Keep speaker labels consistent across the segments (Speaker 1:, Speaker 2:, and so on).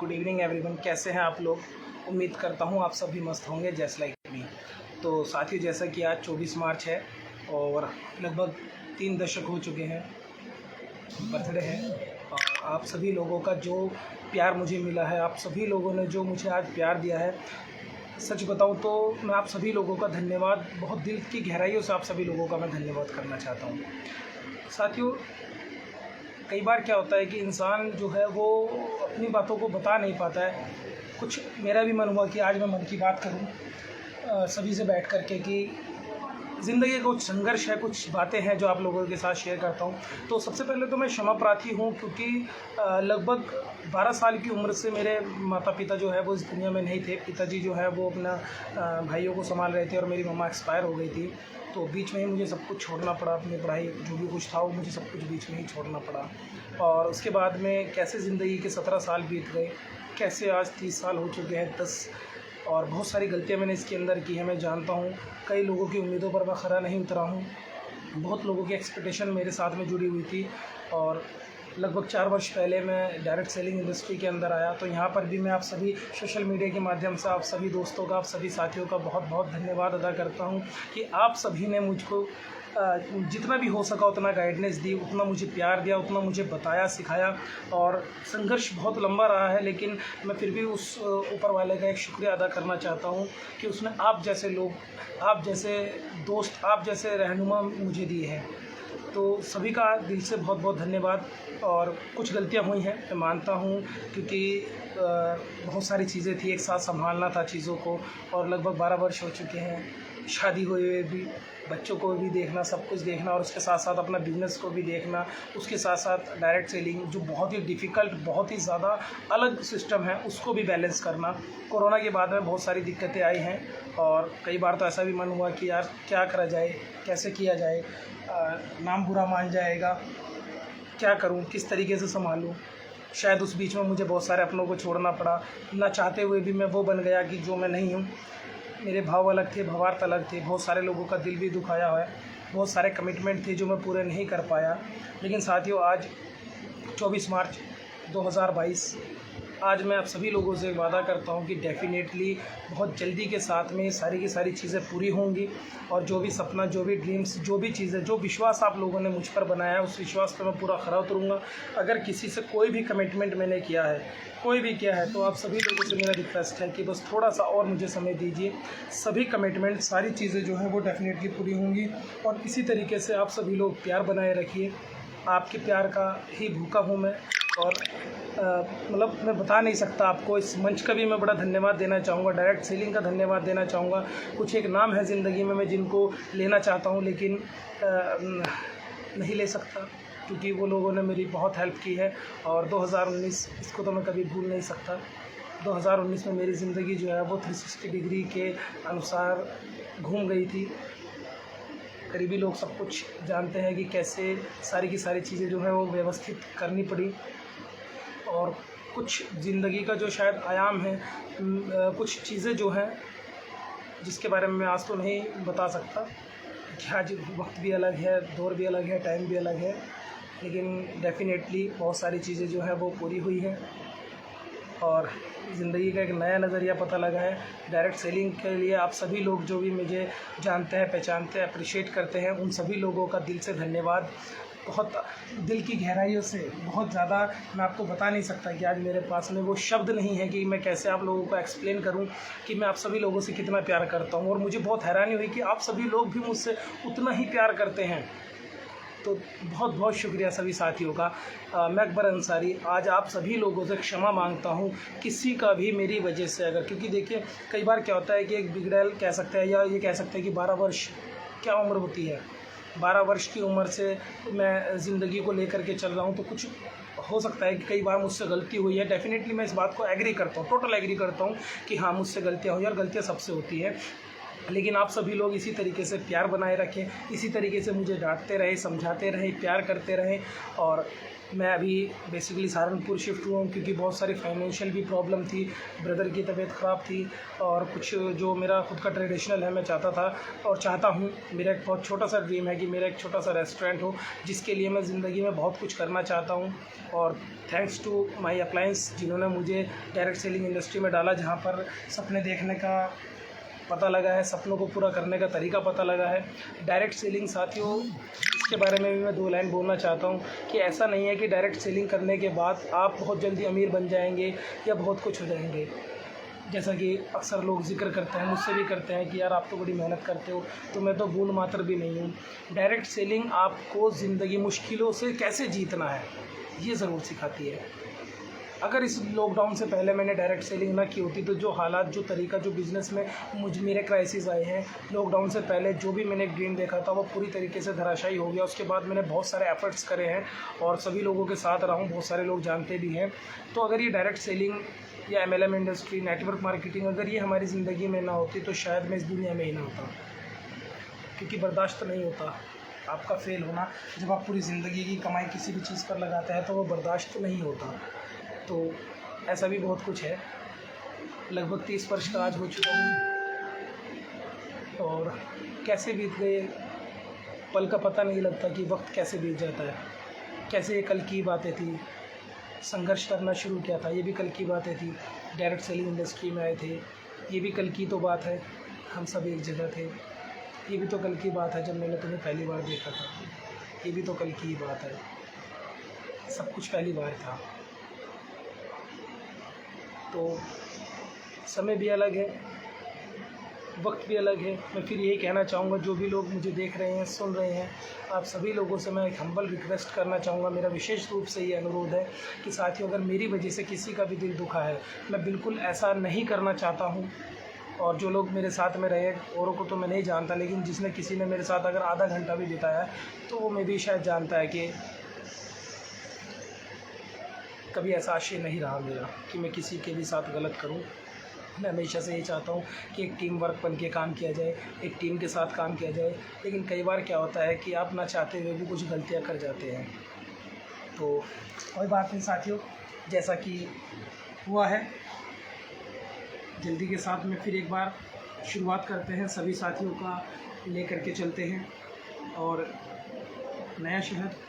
Speaker 1: Good evening everyone. कैसे हैं आप लोग? उम्मीद करता हूं आप सभी मस्त होंगे जस्ट लाइक मी। तो साथियों, जैसा कि आज 24 मार्च है और लगभग 3 दशक हो चुके हैं, बर्थडे है। और आप सभी लोगों का जो प्यार मुझे मिला है, आप सभी लोगों ने जो मुझे आज प्यार दिया है, सच बताऊं तो मैं आप सभी लोगों का धन्यवाद, बहुत दिल की गहराइयों से आप सभी लोगों का मैं धन्यवाद करना चाहता हूं। साथियों, कई बार क्या होता है कि इंसान जो है वो अपनी बातों को बता नहीं पाता है। कुछ मेरा भी मन हुआ कि आज मैं मन की बात करूं सभी से बैठ कर के कि ज़िंदगी का कुछ संघर्ष है, कुछ बातें हैं जो आप लोगों के साथ शेयर करता हूं। तो सबसे पहले तो मैं क्षमा प्रार्थी हूं, क्योंकि लगभग 12 साल की उम्र से मेरे माता पिता जो है वो इस दुनिया में नहीं थे। पिताजी जो है वो अपना भाइयों को संभाल रहे थे और मेरी मम्मा एक्सपायर हो गई थी। तो बीच में ही मुझे सब कुछ छोड़ना पड़ा, अपनी पढ़ाई जो भी कुछ था वो मुझे सब कुछ बीच में ही छोड़ना पड़ा। और उसके बाद में कैसे ज़िंदगी के 17 साल बीत गए, कैसे आज 30 साल हो चुके हैं, 10, और बहुत सारी गलतियां मैंने इसके अंदर की है। मैं जानता हूँ कई लोगों की उम्मीदों पर मैं खरा नहीं उतरा हूँ, बहुत लोगों की एक्सपेक्टेशन मेरे साथ में जुड़ी हुई थी। और लगभग 4 वर्ष पहले मैं डायरेक्ट सेलिंग इंडस्ट्री के अंदर आया। तो यहाँ पर भी मैं आप सभी सोशल मीडिया के माध्यम से आप सभी दोस्तों का, आप सभी साथियों का बहुत बहुत धन्यवाद अदा करता हूँ कि आप सभी ने मुझको जितना भी हो सका उतना गाइडेंस दी, उतना मुझे प्यार दिया, उतना मुझे बताया, सिखाया। और संघर्ष बहुत लंबा रहा है, लेकिन मैं फिर भी उस ऊपर वाले का एक शुक्रिया अदा करना चाहता हूँ कि उसने आप जैसे लोग, आप जैसे दोस्त, आप जैसे रहनुमा मुझे दिए हैं। तो सभी का दिल से बहुत बहुत धन्यवाद। और कुछ गलतियां हुई हैं, मैं मानता हूं, क्योंकि बहुत सारी चीज़ें थी, एक साथ संभालना था चीज़ों को। और लगभग 12 वर्ष हो चुके हैं, शादी हुए भी, बच्चों को भी देखना, सब कुछ देखना, और उसके साथ साथ अपना बिजनेस को भी देखना, उसके साथ साथ डायरेक्ट सेलिंग जो बहुत ही डिफ़िकल्ट, बहुत ही ज़्यादा अलग सिस्टम है, उसको भी बैलेंस करना। कोरोना के बाद में बहुत सारी दिक्कतें आई हैं और कई बार तो ऐसा भी मन हुआ कि यार क्या करा जाए, कैसे किया जाए, नाम बुरा मान जाएगा, क्या करूं, किस तरीके से संभालूं। शायद उस बीच में मुझे बहुत सारे अपनों को छोड़ना पड़ा, ना चाहते हुए भी मैं वो बन गया कि जो मैं नहीं हूं। मेरे भाव अलग थे, भावार्थ अलग थे, बहुत सारे लोगों का दिल भी दुखाया है, बहुत सारे कमिटमेंट थे जो मैं पूरे नहीं कर पाया। लेकिन साथियों, आज 24 मार्च 2022, आज मैं आप सभी लोगों से वादा करता हूं कि डेफ़िनेटली बहुत जल्दी के साथ में सारी की सारी चीज़ें पूरी होंगी। और जो भी सपना, जो भी ड्रीम्स, जो भी चीज़ें, जो विश्वास आप लोगों ने मुझ पर बनाया है, उस विश्वास पर मैं पूरा खरा उतरूँगा। अगर किसी से कोई भी कमिटमेंट मैंने किया है, कोई भी किया है, तो आप सभी लोगों से मेरा रिक्वेस्ट है कि बस थोड़ा सा और मुझे समय दीजिए। सभी कमिटमेंट, सारी चीज़ें जो हैं वो डेफ़िनेटली पूरी होंगी। और इसी तरीके से आप सभी लोग प्यार बनाए रखिए। आपके प्यार का ही भूखा हूँ मैं। और मतलब मैं बता नहीं सकता आपको। इस मंच का भी मैं बड़ा धन्यवाद देना चाहूँगा, डायरेक्ट सेलिंग का धन्यवाद देना चाहूँगा। कुछ एक नाम है ज़िंदगी में मैं जिनको लेना चाहता हूँ, लेकिन नहीं ले सकता, क्योंकि वो लोगों ने मेरी बहुत हेल्प की है। और 2019, इसको तो मैं कभी भूल नहीं सकता। 2019 में मेरी ज़िंदगी जो है वो 360 डिग्री के अनुसार घूम गई थी। करीबी लोग सब कुछ जानते हैं कि कैसे सारी की सारी चीज़ें जो हैं वो व्यवस्थित करनी पड़ी। और कुछ ज़िंदगी का जो शायद आयाम है, कुछ चीज़ें जो हैं जिसके बारे में मैं आज तो नहीं बता सकता, कि आज वक्त भी अलग है, दौर भी अलग है, टाइम भी अलग है। लेकिन डेफ़िनेटली बहुत सारी चीज़ें जो हैं वो पूरी हुई हैं और ज़िंदगी का एक नया नज़रिया पता लगा है। डायरेक्ट सेलिंग के लिए आप सभी लोग जो भी मुझे जानते हैं, पहचानते हैं, अप्रिशिएट करते हैं, उन सभी लोगों का दिल से धन्यवाद। बहुत दिल की गहराइयों से, बहुत ज़्यादा मैं आपको बता नहीं सकता कि आज मेरे पास में वो शब्द नहीं है कि मैं कैसे आप लोगों को एक्सप्लेन करूं कि मैं आप सभी लोगों से कितना प्यार करता हूं। और मुझे बहुत हैरानी हुई कि आप सभी लोग भी मुझसे उतना ही प्यार करते हैं। तो बहुत बहुत शुक्रिया सभी साथियों का। मैं अकबर अंसारी आज आप सभी लोगों से क्षमा मांगता हूं, किसी का भी मेरी वजह से अगर, क्योंकि देखिए कई बार क्या होता है कि एक बिगड़ैल कह सकते हैं, या ये कह सकते हैं कि 12 वर्ष क्या उम्र होती है। 12 वर्ष की उम्र से मैं ज़िंदगी को लेकर के चल रहा हूँ, तो कुछ हो सकता है कि कई बार मुझसे गलती हुई है। डेफ़िनेटली मैं इस बात को एग्री करता हूँ, टोटल एग्री करता हूँ कि हाँ, मुझसे गलतियाँ हुई और गलतियाँ सबसे होती हैं। लेकिन आप सभी लोग इसी तरीके से प्यार बनाए रखें, इसी तरीके से मुझे डांटते रहे, समझाते रहे, प्यार करते रहें। और मैं अभी बेसिकली सहारनपुर शिफ्ट हुआ हूँ क्योंकि बहुत सारी फाइनेंशियल भी प्रॉब्लम थी, ब्रदर की तबीयत ख़राब थी और कुछ जो मेरा खुद का ट्रेडिशनल है मैं चाहता था और चाहता हूँ। मेरा एक बहुत छोटा सा ड्रीम है कि मेरा एक छोटा सा रेस्टोरेंट हो, जिसके लिए मैं ज़िंदगी में बहुत कुछ करना चाहता हूँ। और थैंक्स टू माई अप्लायंस जिन्होंने मुझे डायरेक्ट सेलिंग इंडस्ट्री में डाला, जहाँ पर सपने देखने का पता लगा है, सपनों को पूरा करने का तरीका पता लगा है। डायरेक्ट सेलिंग साथियों, इसके बारे में भी मैं 2 लाइन बोलना चाहता हूँ कि ऐसा नहीं है कि डायरेक्ट सेलिंग करने के बाद आप बहुत जल्दी अमीर बन जाएंगे या बहुत कुछ हो जाएंगे। जैसा कि अक्सर लोग जिक्र करते हैं, मुझसे भी करते हैं कि यार आप तो बड़ी मेहनत करते हो, तो मैं तो बूंद मात्र भी नहीं हूँ। डायरेक्ट सेलिंग आपको ज़िंदगी मुश्किलों से कैसे जीतना है ये ज़रूर सिखाती है। अगर इस लॉकडाउन से पहले मैंने डायरेक्ट सेलिंग ना की होती तो जो हालात, जो तरीका, जो बिज़नेस में मेरे क्राइसिस आए हैं, लॉकडाउन से पहले जो भी मैंने एक ड्रीम देखा था वो पूरी तरीके से धराशायी हो गया। उसके बाद मैंने बहुत सारे एफ़र्ट्स करे हैं और सभी लोगों के साथ रहा हूँ, बहुत सारे लोग जानते भी हैं। तो अगर ये डायरेक्ट सेलिंग या MLM इंडस्ट्री, नेटवर्क मार्केटिंग अगर ये हमारी ज़िंदगी में ना होती तो शायद मैं इस दुनिया में ही ना होता, क्योंकि बर्दाश्त नहीं होता आपका फेल होना। जब आप पूरी ज़िंदगी की कमाई किसी भी चीज़ पर लगाते हैं तो वो बर्दाश्त नहीं होता। तो ऐसा भी बहुत कुछ है। लगभग 30 वर्ष का आज हो चुका हूँ और कैसे बीत गए पल का पता नहीं लगता कि वक्त कैसे बीत जाता है। कैसे ये कल की बातें थी, संघर्ष करना शुरू किया था, ये भी कल की बातें थी। डायरेक्ट सेलिंग इंडस्ट्री में आए थे, ये भी कल की तो बात है। हम सब एक जगह थे, ये भी तो कल की बात है। जब मैंने तुम्हें पहली बार देखा था, ये भी तो कल की बात है। सब कुछ पहली बार था। तो समय भी अलग है, वक्त भी अलग है। मैं फिर यही कहना चाहूँगा, जो भी लोग मुझे देख रहे हैं, सुन रहे हैं, आप सभी लोगों से मैं एक हम्बल रिक्वेस्ट करना चाहूँगा। मेरा विशेष रूप से ये अनुरोध है कि साथियों, अगर मेरी वजह से किसी का भी दिल दुखा है, मैं बिल्कुल ऐसा नहीं करना चाहता हूँ। और जो लोग मेरे साथ में रहे, औरों को तो मैं नहीं जानता, लेकिन जिसने किसी ने मेरे साथ अगर आधा घंटा भी बिताया तो वो मैं भी शायद जानता है कि कभी ऐसा आशय नहीं रहा मेरा कि मैं किसी के भी साथ गलत करूं। मैं हमेशा से ये चाहता हूं कि एक टीम वर्क बन के काम किया जाए, एक टीम के साथ काम किया जाए। लेकिन कई बार क्या होता है कि आप ना चाहते हुए भी कुछ गलतियां कर जाते हैं। तो कोई बात नहीं साथियों, जैसा कि हुआ है, जल्दी के साथ में फिर एक बार शुरुआत करते हैं। सभी साथियों का लेकर के चलते हैं और नया शहर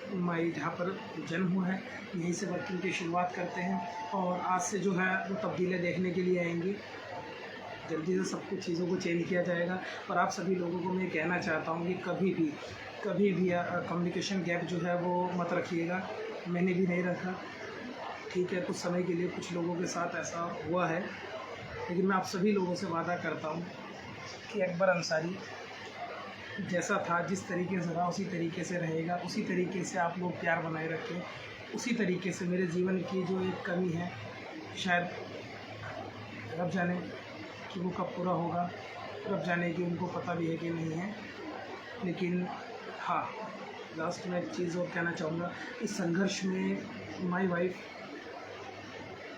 Speaker 1: जहाँ पर जन्म हुआ है, यहीं से वर्किंग की शुरुआत करते हैं। और आज से जो है वो तब्दीलियाँ देखने के लिए आएंगी। जल्दी से सब कुछ चीज़ों को चेंज किया जाएगा। और आप सभी लोगों को मैं कहना चाहता हूँ कि कभी भी कम्युनिकेशन गैप जो है वो मत रखिएगा। मैंने भी नहीं रखा, ठीक है। कुछ समय के लिए कुछ लोगों के साथ ऐसा हुआ है, लेकिन मैं आप सभी लोगों से वादा करता हूँ कि अकबर अंसारी जैसा था, जिस तरीके से था उसी तरीके से रहेगा। उसी तरीके से आप लोग प्यार बनाए रखें। उसी तरीके से मेरे जीवन की जो एक कमी है, शायद रब जाने कि वो कब पूरा होगा, रब जाने कि उनको पता भी है कि नहीं है। लेकिन हाँ, लास्ट में एक चीज़ और कहना चाहूँगा, इस संघर्ष में माई वाइफ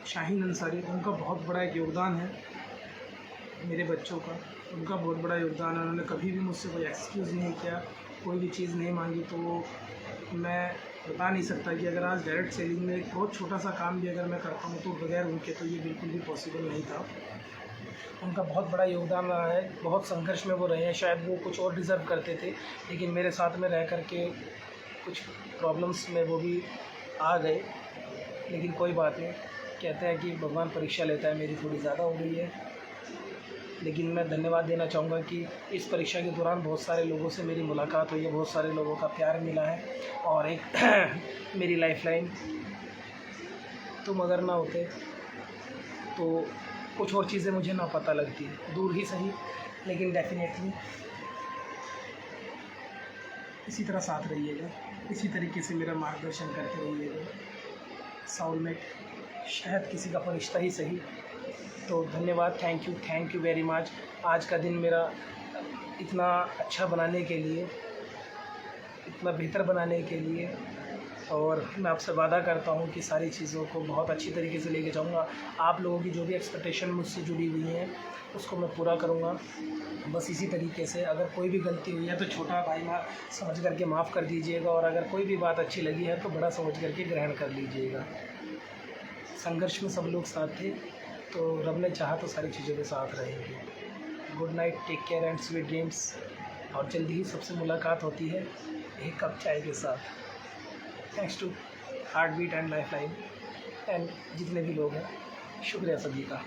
Speaker 1: शाहीन अंसारी, उनका बहुत बड़ा एक योगदान है। मेरे बच्चों का उनका बहुत बड़ा योगदान है। उन्होंने कभी भी मुझसे कोई एक्सक्यूज़ नहीं किया, कोई भी चीज़ नहीं मांगी। तो मैं बता नहीं सकता कि अगर आज डायरेक्ट सेलिंग में एक बहुत छोटा सा काम भी अगर मैं करता हूँ तो बगैर उनके तो ये बिल्कुल भी पॉसिबल नहीं था। उनका बहुत बड़ा योगदान रहा है। बहुत संघर्ष में वो रहे हैं। शायद वो कुछ और डिज़र्व करते थे, लेकिन मेरे साथ में रह कर के कुछ प्रॉब्लम्स में वो भी आ गए। लेकिन कोई बात नहीं, कहते हैं कि भगवान परीक्षा लेता है। मेरी थोड़ी ज़्यादा हो गई है, लेकिन मैं धन्यवाद देना चाहूँगा कि इस परीक्षा के दौरान बहुत सारे लोगों से मेरी मुलाकात हुई है, बहुत सारे लोगों का प्यार मिला है। और एक मेरी लाइफलाइन, तुम अगर ना होते तो कुछ और चीज़ें मुझे ना पता लगती, दूर ही सही, लेकिन डेफिनेटली इसी तरह साथ रहिएगा, इसी तरीके से मेरा मार्गदर्शन करते रहिएगा। साउलमेट, शायद किसी का फरिश्ता ही सही। तो धन्यवाद, थैंक यू वेरी मच। आज का दिन मेरा इतना अच्छा बनाने के लिए, इतना बेहतर बनाने के लिए और मैं आपसे वादा करता हूँ कि सारी चीज़ों को बहुत अच्छी तरीके से लेके जाऊँगा। आप लोगों की जो भी एक्सपेक्टेशन मुझसे जुड़ी हुई हैं उसको मैं पूरा करूँगा। बस इसी तरीके से अगर कोई भी गलती हुई है तो छोटा भाई समझ करके माफ़ कर दीजिएगा, और अगर कोई भी बात अच्छी लगी है तो बड़ा समझ करके ग्रहण कर लीजिएगा। संघर्ष में सब लोग साथ थे, तो रब ने चाहा तो सारी चीज़ों के साथ रहेंगे। Good night, take care and sweet dreams. और जल्दी ही सबसे मुलाकात होती है एक कप चाय के साथ। Thanks to heart beat and life line and जितने भी लोग हैं, शुक्रिया सभी का।